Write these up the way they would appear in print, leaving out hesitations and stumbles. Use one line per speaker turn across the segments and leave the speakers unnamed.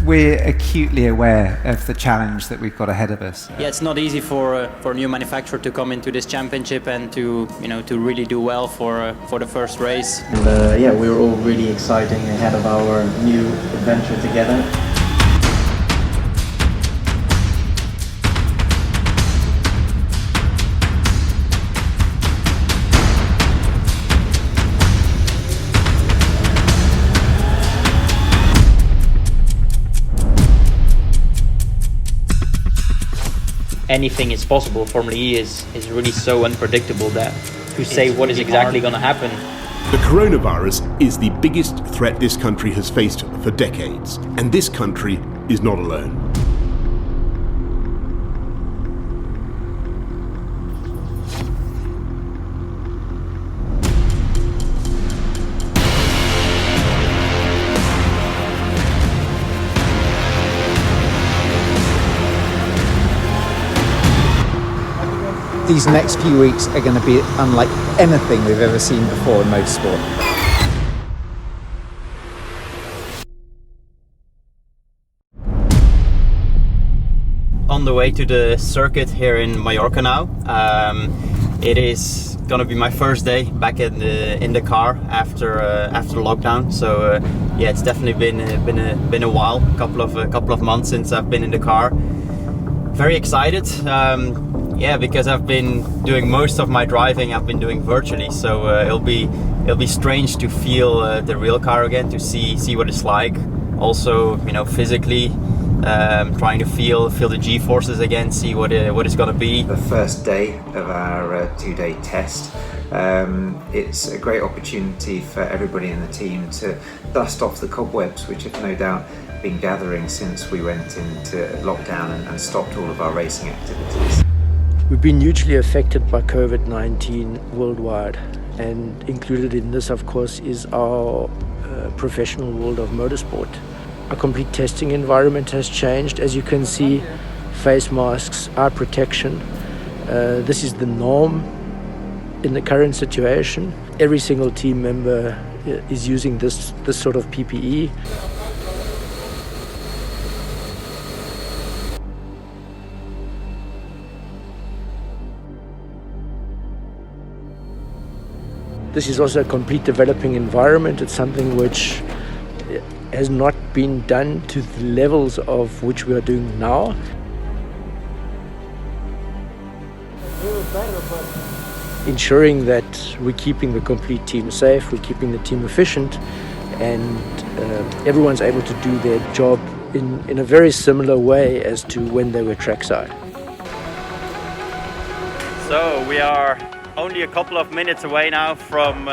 we're acutely aware of the challenge that we've got ahead of us.
Yeah, it's not easy for a new manufacturer to come into this championship and to really do well for the first race.
And yeah, we're all really excited ahead of our new adventure together.
Anything is possible. Formula E is really so unpredictable that to say what is exactly going to happen.
The coronavirus is the biggest threat this country has faced for decades, and this country is not alone.
These next few weeks are going to be unlike anything we've ever seen before in motorsport.
On the way to the circuit here in Mallorca now. It is going to be my first day back in the car after lockdown. So yeah, it's definitely been a while, a couple of months since I've been in the car. Very excited. Yeah, because I've been doing most of my driving, I've been doing virtually, so it'll be strange to feel the real car again, to see what it's like. Also, physically, trying to feel the G-forces again, see what it's gonna be.
The first day of our two-day test. It's a great opportunity for everybody in the team to dust off the cobwebs, which have no doubt been gathering since we went into lockdown and stopped all of our racing activities.
We've been hugely affected by COVID-19 worldwide, and included in this, of course, is our professional world of motorsport. Our complete testing environment has changed. As you can see, face masks, eye protection. This is the norm in the current situation. Every single team member is using this sort of PPE. This is also a complete developing environment. It's something which has not been done to the levels of which we are doing now. Ensuring that we're keeping the complete team safe, we're keeping the team efficient, and everyone's able to do their job in a very similar way as to when they were trackside.
So we are only a couple of minutes away now from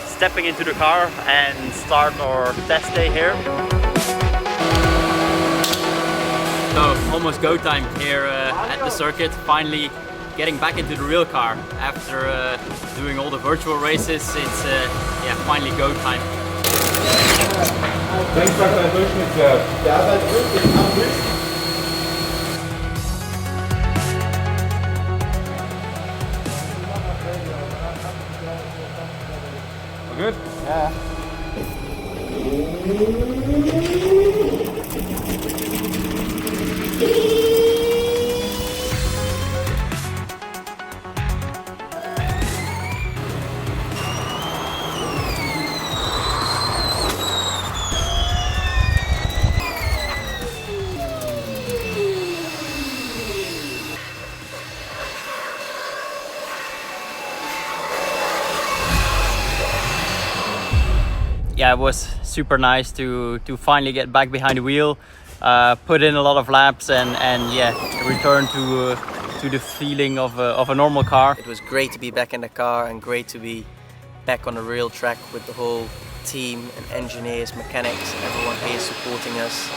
stepping into the car and start our test day here. So almost go time here at the circuit, finally getting back into the real car after doing all the virtual races. It's yeah, finally go time.
Thanks for deine Durchschnittswert. Der hat halt wirklich am höchsten. Good? Yeah.
Yeah, it was super nice to finally get back behind the wheel, put in a lot of laps, and yeah, return to the feeling of a normal car.
It was great to be back in the car and great to be back on the real track with the whole team and engineers, mechanics, everyone here supporting us.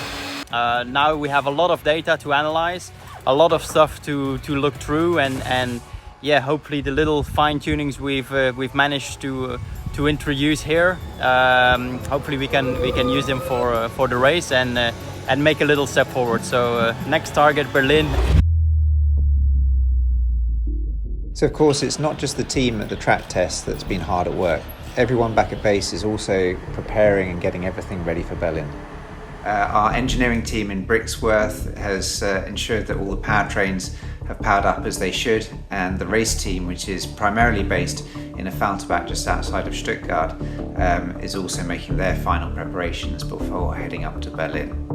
Now we have a lot of data to analyze, a lot of stuff to look through, and yeah, hopefully the little fine tunings we've managed to introduce here, hopefully we can use them for the race and make a little step forward. So next target, Berlin.
So of course it's not just the team at the track test that's been hard at work. Everyone back at base is also preparing and getting everything ready for Berlin.
Our engineering team in Brixworth has ensured that all the powertrains have powered up as they should, and the race team, which is primarily based in a Falterbach just outside of Stuttgart, is also making their final preparations before heading up to Berlin.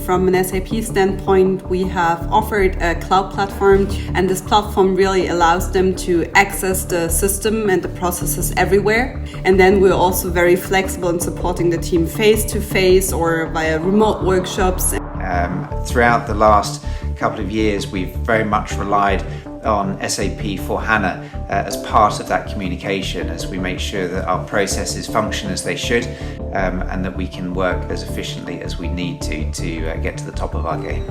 From an SAP standpoint, we have offered a cloud platform, and this platform really allows them to access the system and the processes everywhere. And then we're also very flexible in supporting the team face-to-face or via remote workshops.
Throughout the last couple of years, we've very much relied on SAP for HANA as part of that communication, as we make sure that our processes function as they should, and that we can work as efficiently as we need to get to the top of our game.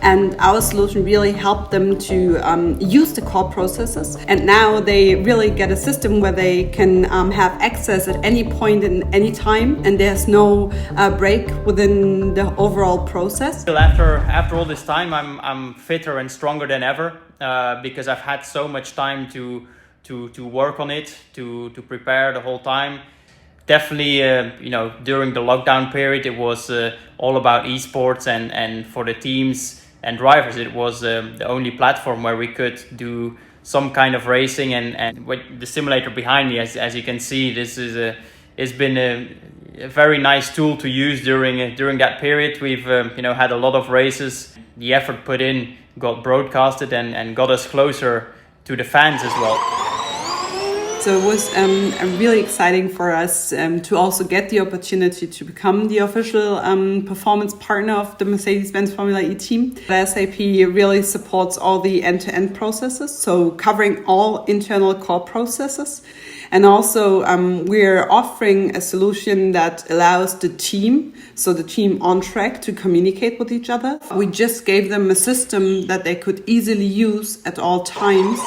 And our solution really helped them to use the core processes, and now they really get a system where they can have access at any point in any time, and there's no break within the overall process.
After all this time, I'm fitter and stronger than ever, because I've had so much time to work on it, to prepare the whole time. Definitely, during the lockdown period, it was all about esports, and for the teams and drivers, it was the only platform where we could do some kind of racing. And with the simulator behind me, as you can see, this is it's been a very nice tool to use during that period. We've had a lot of races. The effort put in got broadcasted and got us closer to the fans as well.
So it was really exciting for us to also get the opportunity to become the official performance partner of the Mercedes-Benz Formula E team. The SAP really supports all the end-to-end processes, so covering all internal core processes. And also we're offering a solution that allows the team on track, to communicate with each other. We just gave them a system that they could easily use at all times,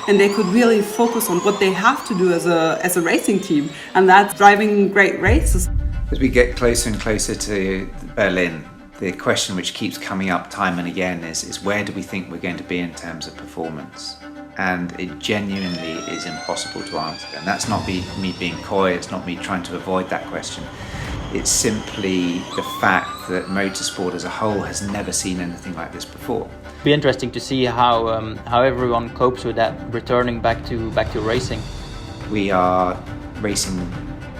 and they could really focus on what they have to do as a racing team, and that's driving great races.
As we get closer and closer to Berlin, the question which keeps coming up time and again is where do we think we're going to be in terms of performance? And it genuinely is impossible to answer. And that's not me being coy, it's not me trying to avoid that question. It's simply the fact that motorsport as a whole has never seen anything like this before.
Be interesting to see how everyone copes with that, returning back to racing.
We are racing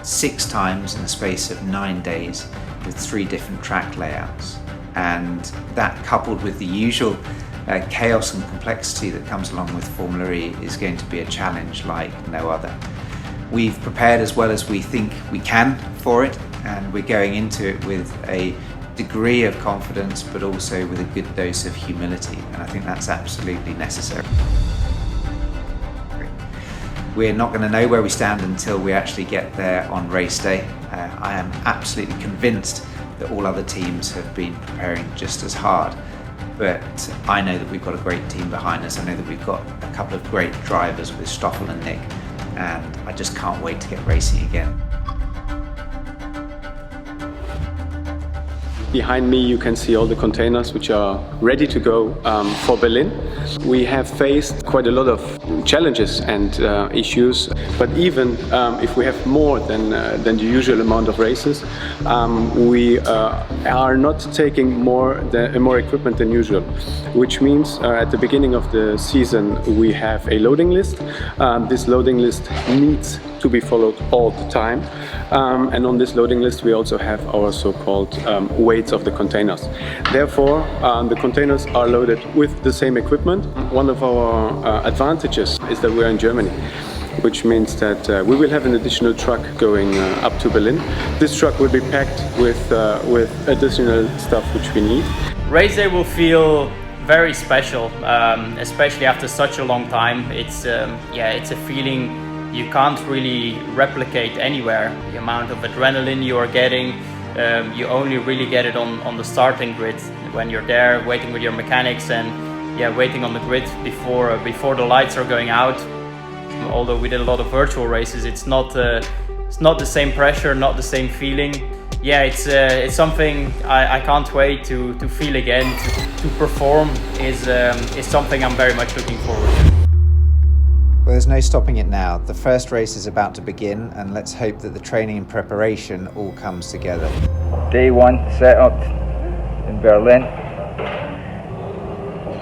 6 times in the space of 9 days with 3 different track layouts, and that coupled with the usual chaos and complexity that comes along with Formula E is going to be a challenge like no other. We've prepared as well as we think we can for it, and we're going into it with a degree of confidence but also with a good dose of humility, and I think that's absolutely necessary. We're not going to know where we stand until we actually get there on race day. I am absolutely convinced that all other teams have been preparing just as hard, but I know that we've got a great team behind us. I know that we've got a couple of great drivers with Stoffel and Nick, and I just can't wait to get racing again.
Behind me you can see all the containers which are ready to go for Berlin. We have faced quite a lot of challenges and issues, but even if we have more than the usual amount of races, we are not taking more equipment than usual, which means at the beginning of the season we have a loading list. This loading list needs to be followed all the time, and on this loading list we also have our so-called weights of the containers. Therefore the containers are loaded with the same equipment. One of our advantages is that we're in Germany, which means that we will have an additional truck going up to Berlin. This truck will be packed with additional stuff which we need.
Race day will feel very special, especially after such a long time. It's a feeling you can't really replicate anywhere. The amount of adrenaline you are getting, you only really get it on the starting grid when you're there waiting with your mechanics and waiting on the grid before the lights are going out. Although we did a lot of virtual races, it's not the same pressure, not the same feeling. It's something I can't wait to feel again. To perform is something I'm very much looking forward to.
Well, there's no stopping it now. The first race is about to begin, and let's hope that the training and preparation all comes together.
Day one set up in Berlin.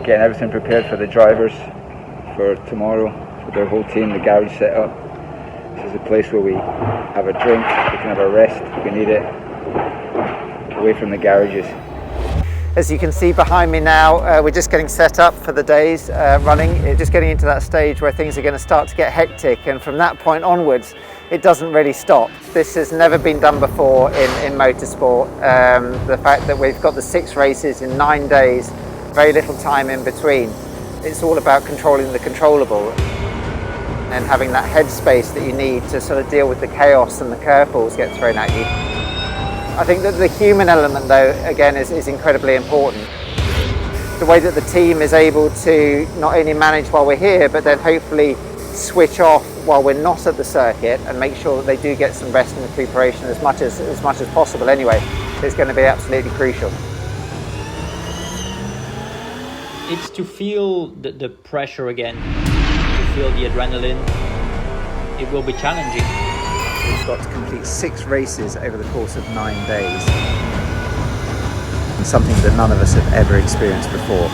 Getting everything prepared for the drivers for tomorrow, for their whole team, the garage set up. This is a place where we have a drink, we can have a rest if we need it, away from the garages.
As you can see behind me now, we're just getting set up for the days running. It's just getting into that stage where things are going to start to get hectic, and from that point onwards it doesn't really stop. This has never been done before in motorsport. The fact that we've got the 6 races in 9 days, very little time in between. It's all about controlling the controllable and having that headspace that you need to sort of deal with the chaos and the curveballs get thrown at you. I think that the human element, though, again, is incredibly important. The way that the team is able to not only manage while we're here, but then hopefully switch off while we're not at the circuit and make sure that they do get some rest in the preparation as much as possible anyway, is going to be absolutely crucial.
It's to feel the pressure again, to feel the adrenaline. It will be challenging.
We've got to complete 6 races over the course of 9 days. And something that none of us have ever experienced before.